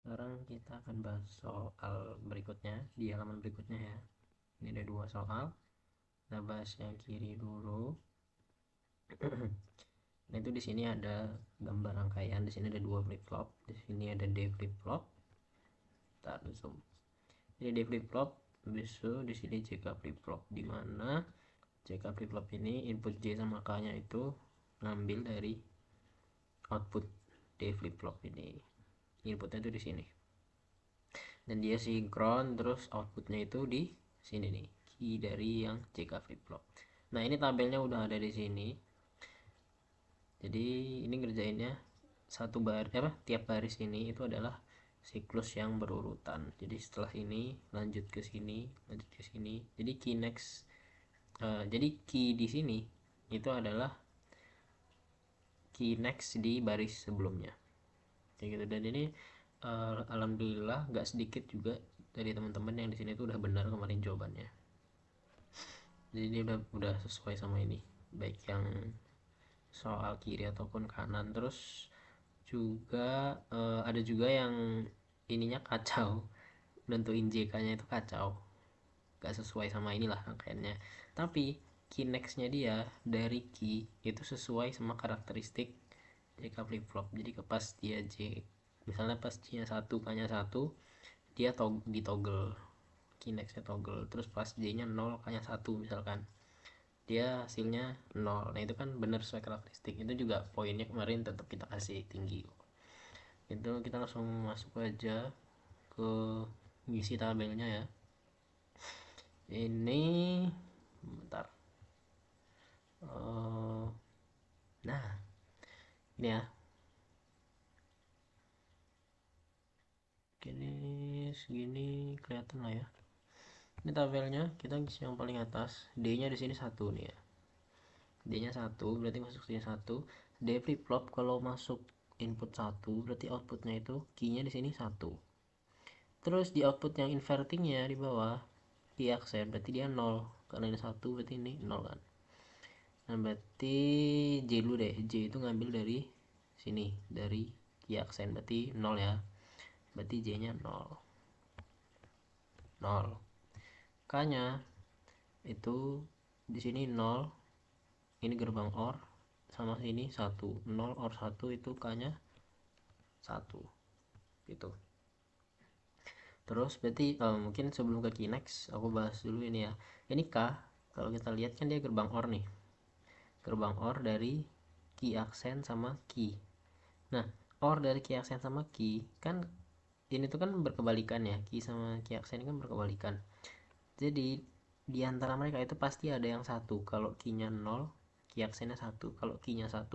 Sekarang kita akan bahas soal berikutnya di halaman berikutnya ya. Ini ada 2 soal. Kita bahas yang kiri dulu. Nah, itu di sini ada gambar rangkaian. Di sini ada 2 flip flop. Di sini ada D flip flop. Kita zoom. Ini D flip flop. Besok di sini JK flip flop. Di mana JK flip flop ini input J sama K-nya itu ngambil dari output D flip flop ini. Inputnya itu di sini. Dan dia sinkron, terus outputnya itu di sini nih, key dari yang JK flip flop. Nah, ini tabelnya udah ada di sini. Jadi ini ngerjainnya satu baris apa, tiap baris ini itu adalah siklus yang berurutan. Jadi setelah ini lanjut ke sini, lanjut ke sini. Jadi key next, jadi key di sini itu adalah key next di baris sebelumnya, kayak gitu. Dan ini alhamdulillah nggak sedikit juga dari teman-teman yang di sini itu udah benar kemarin jawabannya. Jadi ini udah sesuai sama ini, baik yang soal kiri ataupun kanan. Terus juga ada juga yang ininya kacau, nentuin JK nya itu kacau, gak sesuai sama inilah rangkaiannya. Tapi key next nya dia dari key itu sesuai sama karakteristik JK flip flop. Jadi pas dia J, misalnya pas J nya 1, K nya 1, dia di toggle, key next nya toggle. Terus pas J nya 0, K nya 1 misalkan, dia hasilnya 0. Nah, itu kan benar sesuai karakteristik. Itu juga poinnya kemarin tetap kita kasih tinggi. Itu kita langsung masuk aja ke ngisi tabelnya ya. Ini bentar. Nah, ini ya. Gini, segini kelihatan lah ya. Ini tabelnya, kita ngisi yang paling atas. D-nya di sini 1 nih ya. D-nya 1, berarti masuk sini 1. D flip flop kalau masuk input 1, berarti outputnya itu key-nya di sini 1. Terus di output yang invertingnya di bawah, key aksen, berarti dia 0. Karena ini 1, berarti ini 0 kan. Nah, berarti J dulu deh. J itu ngambil dari sini, dari key aksen, berarti 0 ya. Berarti J nya 0. 0. K nya itu di sini 0. Ini gerbang OR, sama sini 1. 0 OR 1 itu K nya 1 gitu. Terus berarti mungkin sebelum ke key next aku bahas dulu ini ya. Ini K, kalau kita lihat kan dia gerbang OR nih. Gerbang OR dari key aksen sama key. Nah, OR dari key aksen sama key kan ini tuh kan berkebalikan ya. Key sama key aksen kan berkebalikan. Jadi di antara mereka itu pasti ada yang satu. Kalau key-nya 0, key aksennya 1. Kalau key-nya 1,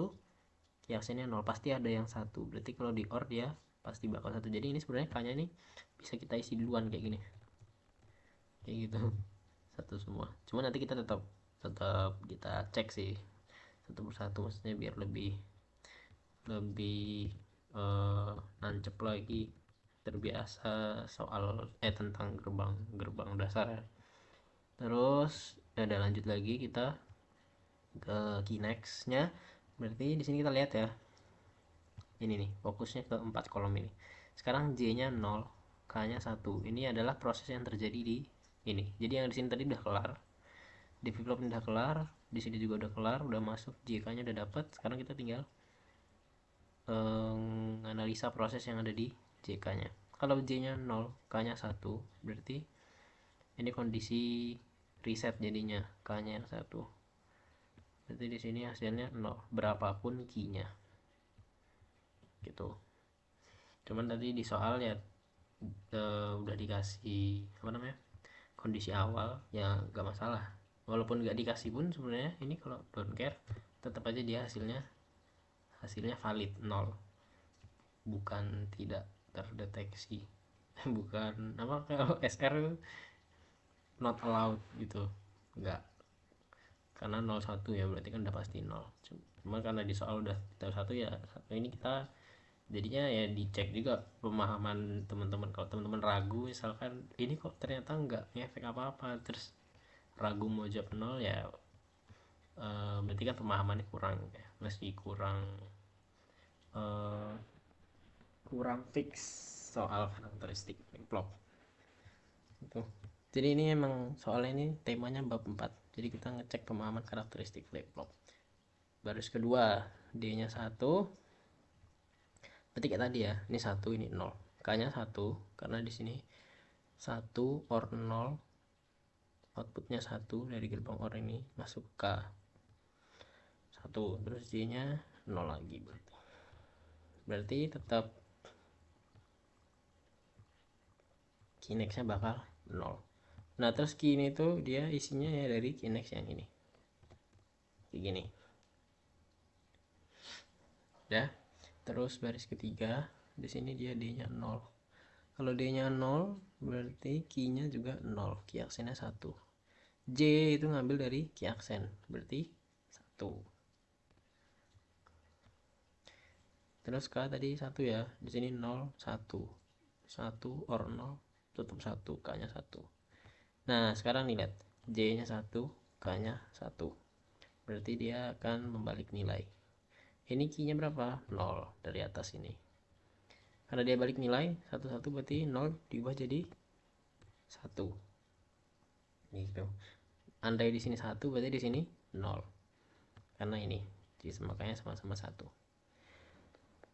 key aksennya 0. Pasti ada yang satu. Berarti kalau di OR dia pasti bakal 1. Jadi ini sebenarnya K-nya ini bisa kita isi duluan kayak gini. Kayak gitu. Satu semua. Cuma nanti kita tetap kita cek sih satu persatu, maksudnya biar lebih nancep lagi, terbiasa soal tentang gerbang gerbang dasar ya. Terus ada lanjut lagi kita ke key next nya. Berarti di sini kita lihat ya, ini nih fokusnya ke 4 kolom ini. Sekarang J nya 0, K nya 1. Ini adalah proses yang terjadi di ini. Jadi yang di sini tadi udah kelar, develop udah kelar, di sini juga udah kelar, udah masuk, JK nya udah dapat. Sekarang kita tinggal analisa proses yang ada di JK nya. Kalau J nya 0, K nya 1, berarti ini kondisi reset, jadinya K nya yang 1. Berarti di sini hasilnya 0 berapapun key nya gitu. Cuman tadi di soal ya udah dikasih apa namanya, kondisi awal ya, gak masalah. Walaupun gak dikasih pun sebenarnya ini kalau don't care tetap aja dia hasilnya valid 0, bukan tidak terdeteksi. Bukan apa, kalau SR not allowed gitu, enggak. Karena 01 ya berarti kan udah pasti 0. Cuma karena di soal udah kita 1 ya, ini kita jadinya ya dicek juga pemahaman teman-teman. Kalau teman-teman ragu misalkan ini kok ternyata nggak ngefek apa-apa, terus ragu mau jawab 0 ya, berarti kan pemahamannya kurang ya, masih kurang kurang fix soal karakteristik flip flop itu. Jadi ini emang soalnya ini temanya bab 4, jadi kita ngecek pemahaman karakteristik flip flop. Baris kedua, D nya 1, berarti kayak tadi ya, ini 1 ini 0, K nya 1 karena di sini 1 or 0, outputnya 1 dari gerbang OR ini masuk K 1, terus J nya 0 lagi, berarti tetap Kinex nya bakal 0. Nah terus key ini tuh dia isinya ya dari Kinex yang ini kayak gini ya. Terus baris ketiga di sini dia D nya 0. Kalau D nya 0 berarti key nya juga 0, key aksennya 1. J itu ngambil dari key aksen berarti 1. Terus K tadi 1 ya, di sini 0 1 or 0 tetap 1, K nya 1. Nah sekarang nih lihat, J nya 1, K nya 1, berarti dia akan membalik nilai. Ini key nya berapa? 0 dari atas ini. Karena dia balik nilai 1 berarti 0 diubah jadi 1 gitu. Andai di sini 1 berarti di sini 0 karena ini, jadi makanya sama-sama 1.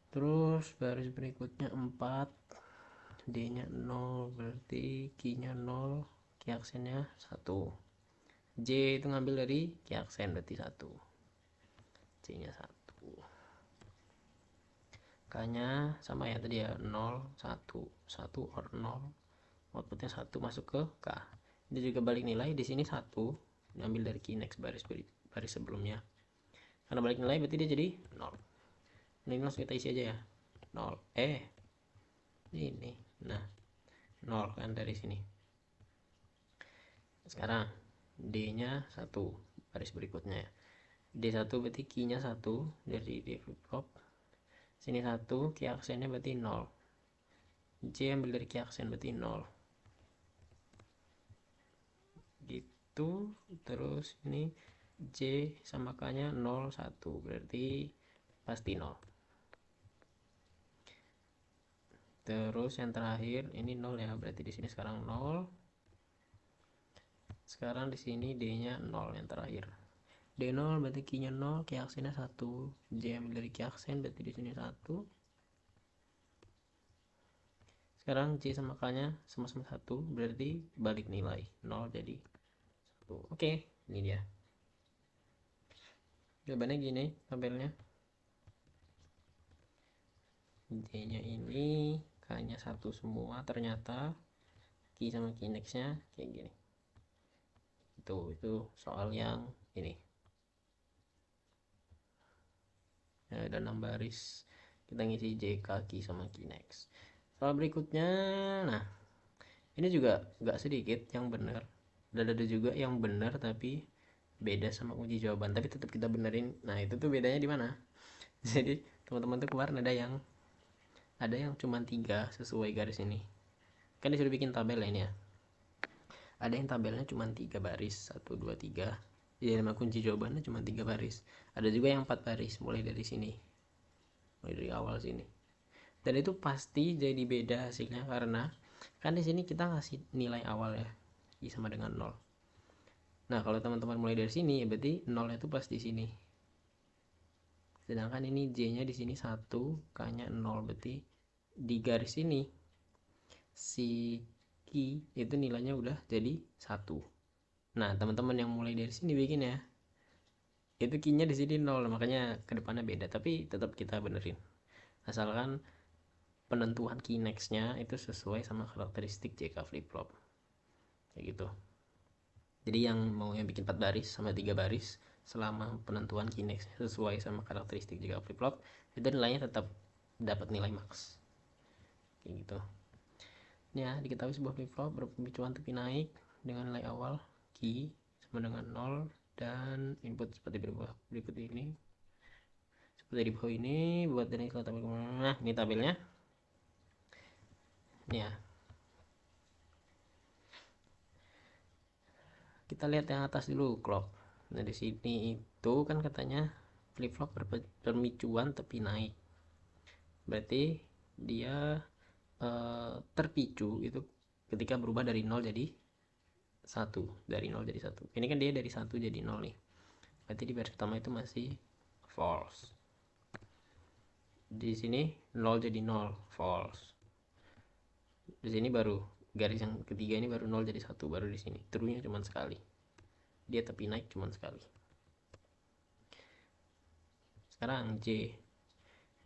Terus baris berikutnya 4, D nya 0 berarti key nya 0, key aksennya 1. J itu ngambil dari key aksen berarti 1, J nya 1. K nya sama ya tadi ya, 0 1 or 0, outputnya 1 masuk ke K. Dia juga balik nilai di sini 1 diambil dari Kinex baris sebelumnya. Karena balik nilai berarti dia jadi 0. Ini langsung kita isi aja ya, 0 ini nah 0 kan dari sini. Sekarang D nya 1 baris berikutnya ya, D1 berarti key nya 1 dari D flip flop, sini 1, key aksennya berarti 0, J ambil dari key aksen berarti 0 gitu. Terus ini J sama K nya 0 1 berarti pasti 0. Terus yang terakhir ini 0 ya, berarti di sini sekarang 0. Sekarang di sini D nya 0 yang terakhir, D0 berarti key nya 0, key aksennya 1, J ambil dari key aksen berarti di sini 1. Sekarang J sama K nya sama-sama 1 berarti balik nilai 0 jadi 1. Oke, ini dia jawabannya. Gini tabelnya, J nya ini, K nya 1 semua, ternyata key sama Kinex nya kayak gini. Itu soal yang ini ya, ada 6 baris kita ngisi J, K, K sama Kinex. Soal berikutnya, nah ini juga nggak sedikit yang benar, dan ada juga yang benar tapi beda sama kunci jawaban, tapi tetap kita benerin. Nah itu tuh bedanya di mana? Jadi teman-teman tuh kemarin ada yang cuma 3 sesuai garis ini, kan disuruh bikin tabel ya ini ya. Ada yang tabelnya cuma 3 baris, 1 2 3, jadi nama kunci jawabannya cuma 3 baris. Ada juga yang 4 baris mulai dari sini, mulai dari awal sini, dan itu pasti jadi beda hasilnya karena kan di sini kita ngasih nilai awal ya, I sama dengan 0. Nah kalau teman-teman mulai dari sini ya berarti 0 itu pas di sini, sedangkan ini J nya di sini 1, K nya 0, berarti di garis ini si Q itu nilainya udah jadi 1. Nah teman-teman yang mulai dari sini bikin ya, itu Q nya di sini 0, makanya kedepannya beda, tapi tetap kita benerin asalkan penentuan Kinex nya itu sesuai sama karakteristik JK flip flop kayak gitu. Jadi yang mau yang bikin 4 baris sama 3 baris, selama penentuan Kinex sesuai sama karakteristik JK flip flop, itu nilainya tetap dapat nilai max kayak gitu ya. Diketahui sebuah flip flop berpemicuan tepi naik dengan nilai awal Q sama dengan 0 dan input seperti berikut ini, seperti di bawah ini. Buat dari tabel, nah ini tabelnya ya. Kita lihat yang atas dulu, clock. Nah di sini itu kan katanya flip flop berpemicuan tepi naik, berarti dia terpicu itu ketika berubah dari 0 jadi 1, dari 0 jadi 1. Ini kan dia dari 1 jadi 0 nih, berarti di baris pertama itu masih false. Di sini 0 jadi 0, false. Di sini baru garis yang ketiga ini baru 0 jadi 1, baru di sini true-nya cuma sekali, dia tepi naik cuma sekali. Sekarang J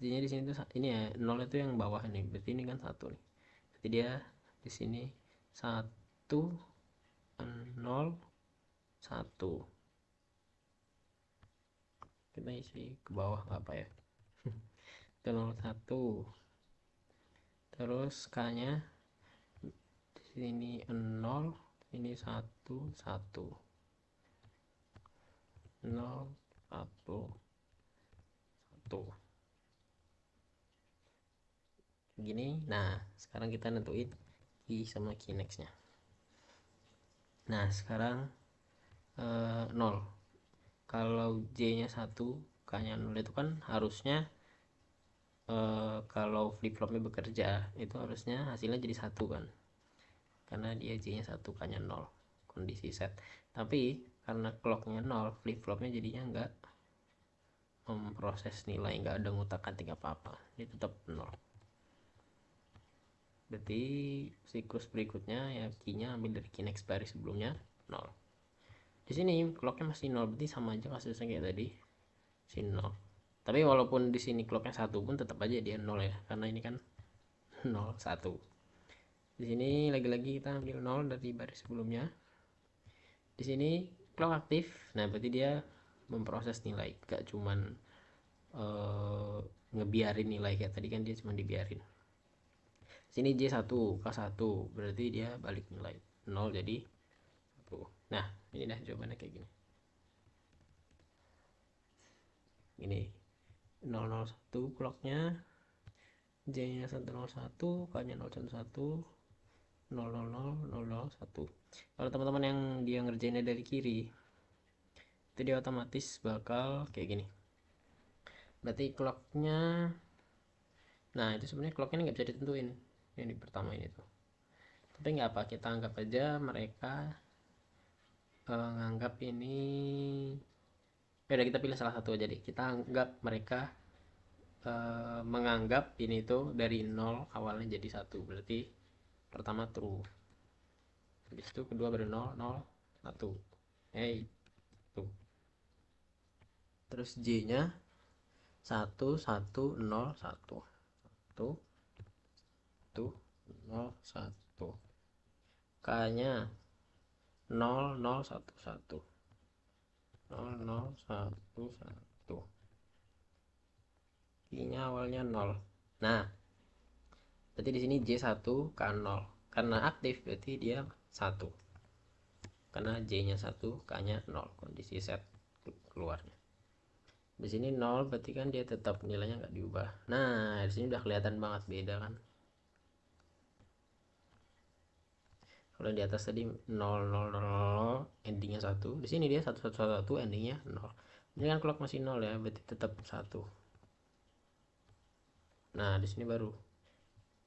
nya di sini tuh ini ya, 0 itu yang bawah nih, berarti ini kan 1 nih, berarti dia di sini 1 0 1. Kita isi ke bawah apa ya, itu 0 1. Terus K nya di sini 0, ini 1 1 0 1 1 gini. Nah sekarang kita nentuin key sama key next nya. Nah sekarang 0, kalau J nya 1 K nya 0 itu kan harusnya kalau flip flopnya bekerja itu harusnya hasilnya jadi 1 kan, karena dia J nya 1 K nya 0, kondisi set. Tapi karena clocknya 0, flip flopnya jadinya enggak memproses nilai, enggak ada ngutak-atik apa-apa, dia tetap 0. Berarti siklus berikutnya ya key nya ambil dari key next baris sebelumnya 0. Di sini clocknya masih 0, berarti sama aja kasusnya kayak tadi, sini 0. Tapi walaupun di sini clocknya 1 pun tetap aja dia 0 ya, karena ini kan 0 1. Di sini lagi-lagi kita ambil 0 dari baris sebelumnya. Di sini clock aktif, nah berarti dia memproses nilai, gak cuman ngebiarin nilai kayak tadi kan, dia cuma dibiarin. Sini J1 K1 berarti dia balik nilai 0 jadi 1. Nah ini dah jawabannya kayak gini. Ini 001 clocknya, J nya 101, K nya 011, 000 Kalau teman-teman yang dia ngerjainnya dari kiri itu dia otomatis bakal kayak gini. Berarti clocknya, nah itu sebenarnya clocknya nggak bisa ditentuin yang di pertama ini tuh, tapi nggak apa, kita anggap aja mereka nganggap ini ya udah, kita pilih salah satu aja deh. Kita anggap mereka menganggap ini tuh dari 0 awalnya jadi 1, berarti pertama true, habis itu kedua baru 0 0 1, tuh. Terus J nya 1 1 0 1 tuh 0 1, K nya 0 0 1 1 0 0 1 1, Q nya awalnya 0. Nah berarti di sini J1 K 0, karena aktif berarti dia 1, karena J nya 1 K nya 0, kondisi set keluarnya. Di sini 0 berarti kan dia tetap nilainya nggak diubah. Nah di sini udah kelihatan banget beda kan. Kalau di atas tadi 0 0 0 endingnya 1, di sini dia 1 1 1 endingnya 0. Ini kan clock masih 0 ya, berarti tetap 1. Nah di sini baru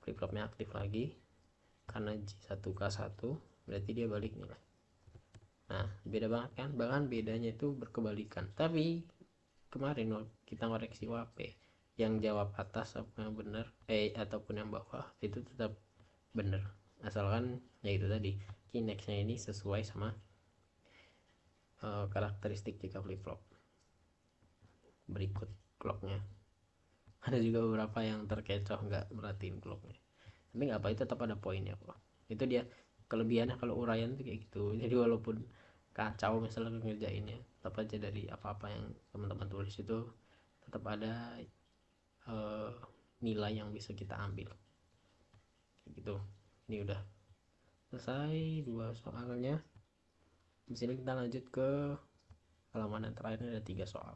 flip flopnya aktif lagi karena J1K1, berarti dia balik nilai. Nah beda banget kan, bahkan bedanya itu berkebalikan. Tapi kemarin kita ngoreksi WP, yang jawab atas apa yang benar ataupun yang bawah itu tetap benar, asalkan ya itu tadi key next nya ini sesuai sama karakteristik jika flip flop berikut clocknya. Ada juga beberapa yang terkecoh nggak merhatiin clocknya, tapi nggak apa, itu tetap ada poinnya kok. Itu dia kelebihannya kalau uraian tuh kayak gitu. Jadi walaupun kacau misalnya ngerjainnya, tetap aja dari apa-apa yang teman-teman tulis itu tetap ada nilai yang bisa kita ambil kayak gitu. Ini udah selesai 2 soalnya. Di sini kita lanjut ke halaman yang terakhir, ada 3 soal.